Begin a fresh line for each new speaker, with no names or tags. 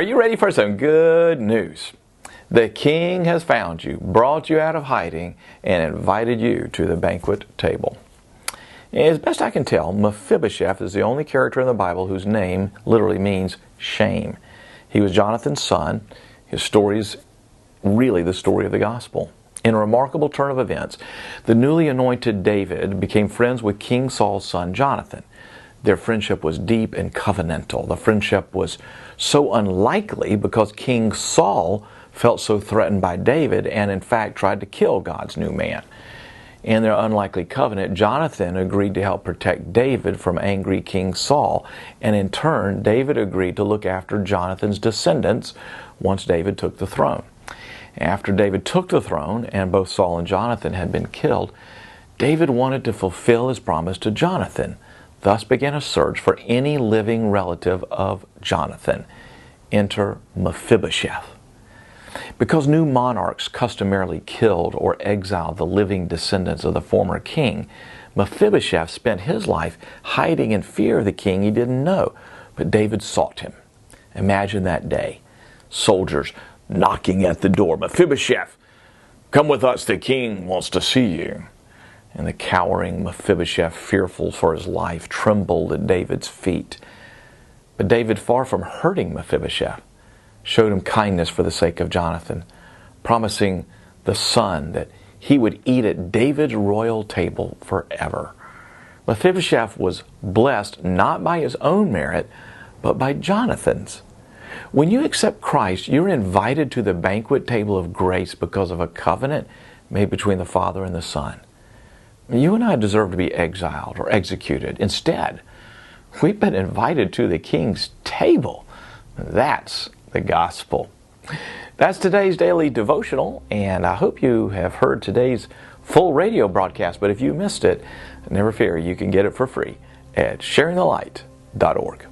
Are you ready for some good news? The King has found you, brought you out of hiding, and invited you to the banquet table. As best I can tell, Mephibosheth is the only character in the Bible whose name literally means shame. He was Jonathan's son. His story is really the story of the gospel. In a remarkable turn of events, the newly anointed David became friends with King Saul's son Jonathan. Their friendship was deep and covenantal. The friendship was so unlikely because King Saul felt so threatened by David and in fact tried to kill God's new man. In their unlikely covenant, Jonathan agreed to help protect David from angry King Saul, and in turn, David agreed to look after Jonathan's descendants once David took the throne. After David took the throne and both Saul and Jonathan had been killed, David wanted to fulfill his promise to Jonathan. Thus began a search for any living relative of Jonathan. Enter Mephibosheth. Because new monarchs customarily killed or exiled the living descendants of the former king, Mephibosheth spent his life hiding in fear of the king he didn't know, but David sought him. Imagine that day. Soldiers knocking at the door. "Mephibosheth, come with us, the king wants to see you." And the cowering Mephibosheth, fearful for his life, trembled at David's feet. But David, far from hurting Mephibosheth, showed him kindness for the sake of Jonathan, promising the son that he would eat at David's royal table forever. Mephibosheth was blessed not by his own merit, but by Jonathan's. When you accept Christ, you're invited to the banquet table of grace because of a covenant made between the Father and the Son. You and I deserve to be exiled or executed. Instead, we've been invited to the King's table. That's the gospel. That's today's daily devotional, and I hope you have heard today's full radio broadcast. But if you missed it, never fear, you can get it for free at sharingthelight.org.